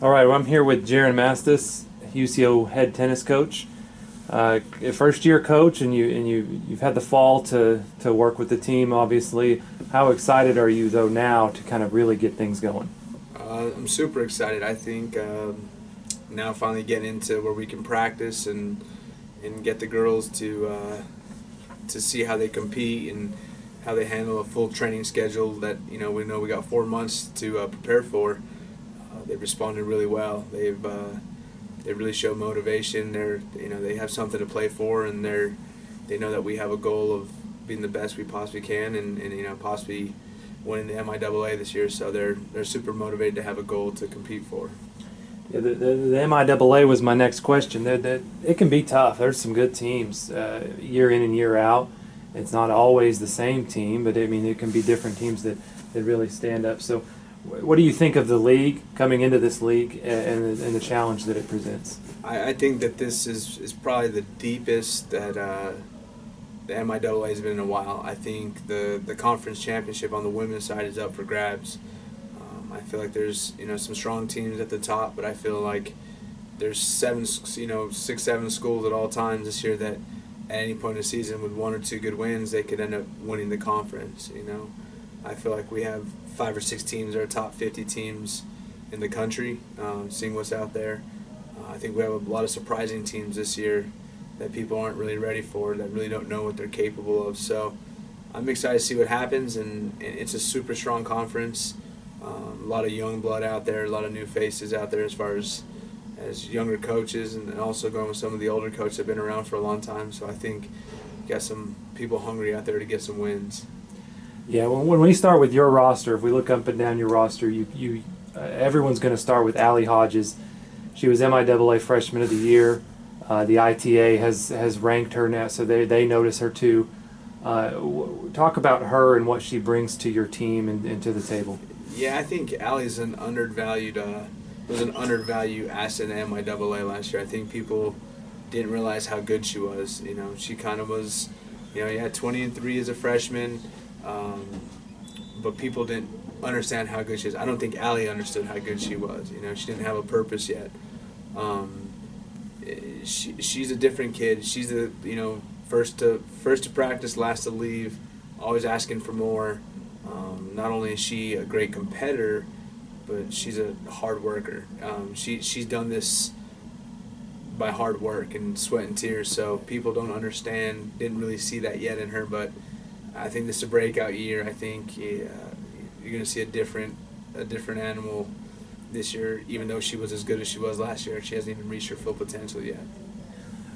All right, well, I'm here with Jaron Maestas, UCO head tennis coach. First year coach, and you've had the fall to work with the team. Obviously, how excited are you though now to kind of really get things going? I'm super excited. I think now finally getting into where we can practice and get the girls to see how they compete and how they handle a full training schedule that we know we got 4 months to prepare for. They responded really well. They really show motivation. They have something to play for, and they know that we have a goal of being the best we possibly can, and possibly winning the MIAA this year. So they're super motivated to have a goal to compete for. Yeah, the MIAA was my next question. It can be tough. There's some good teams year in and year out. It's not always the same team, but I mean it can be different teams that really stand up. So, what do you think of the league coming into this league and the challenge that it presents? I think that this is probably the deepest that the MIAA has been in a while. I think the conference championship on the women's side is up for grabs. I feel like there's some strong teams at the top, but I feel like there's six, seven schools at all times this year that at any point in the season with one or two good wins they could end up winning the conference. I feel like we have 5 or 6 teams that are top 50 teams in the country. Seeing what's out there, I think we have a lot of surprising teams this year that people aren't really ready for, that really don't know what they're capable of. So I'm excited to see what happens, and it's a super strong conference. A lot of young blood out there, a lot of new faces out there as far as younger coaches, and also going with some of the older coaches that have been around for a long time. So I think you got some people hungry out there to get some wins. Yeah, when we start with your roster, if we look up and down your roster, everyone's going to start with Allie Hodges. She was MIAA Freshman of the Year. The ITA has ranked her now, so they notice her too. Talk about her and what she brings to your team and to the table. Yeah, I think Allie's an undervalued asset in MIAA last year. I think people didn't realize how good she was. She kind of was, 20-3 as a freshman, but people didn't understand how good she is. I don't think Allie understood how good she was. She didn't have a purpose yet. She's a different kid. She's first to practice, last to leave, always asking for more. Not only is she a great competitor, but she's a hard worker. She's done this by hard work and sweat and tears. So people don't understand, didn't really see that yet in her. But I think this is a breakout year. I think you're going to see a different animal this year. Even though she was as good as she was last year, she hasn't even reached her full potential yet.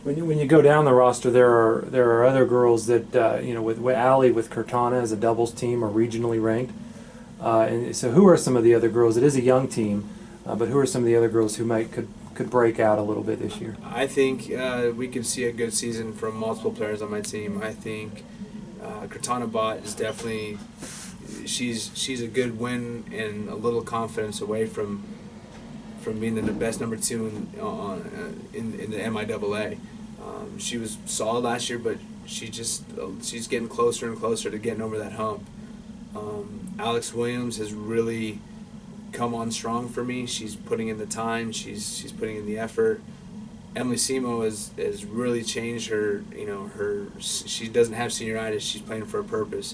When you go down the roster, there are other girls that with Allie, with Cortana as a doubles team are regionally ranked, and so who are some of the other girls? It is a young team, but who are some of the other girls who could break out a little bit this year? I think we could see a good season from multiple players on my team. I think Cortana Bot is definitely she's a good win and a little confidence away from being the best number 2 in the MIAA. She was solid last year, but she's getting closer and closer to getting over that hump. Alex Williams has really come on strong for me. She's putting in the time. She's putting in the effort. Emily Simo has really changed her. She doesn't have senioritis. She's playing for a purpose.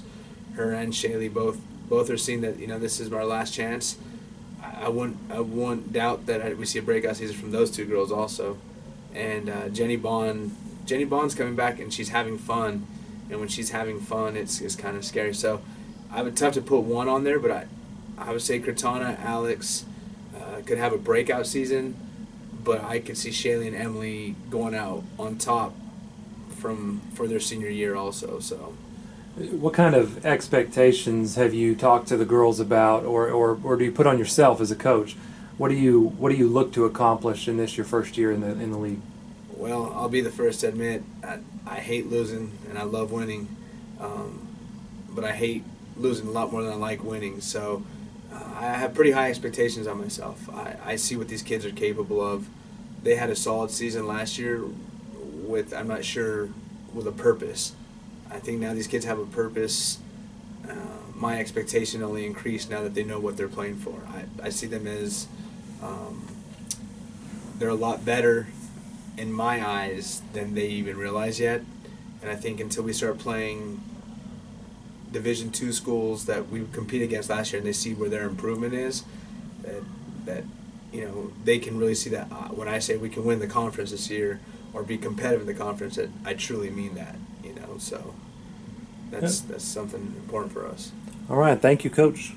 Her and Shaylee both are seeing that this is our last chance. I wouldn't doubt that we see a breakout season from those two girls also. And Jenny Bond's coming back, and she's having fun. And when she's having fun, it's kind of scary. So I would tough to put one on there, but I would say Cortana, Alex could have a breakout season, but I could see Shaylee and Emily going out on top for their senior year also. So. What kind of expectations have you talked to the girls about, or do you put on yourself as a coach? What do you look to accomplish in your first year in the league? Well, I'll be the first to admit I hate losing and I love winning, but I hate losing a lot more than I like winning. So I have pretty high expectations on myself. I see what these kids are capable of. They had a solid season last year with, I'm not sure, with a purpose. I think now these kids have a purpose. My expectation only increased now that they know what they're playing for. I see them as they're a lot better in my eyes than they even realize yet. And I think until we start playing Division II schools that we compete against last year and they see where their improvement is, that they can really see that when I say we can win the conference this year or be competitive in the conference, that I truly mean that. So that's something important for us. All right, thank you, Coach.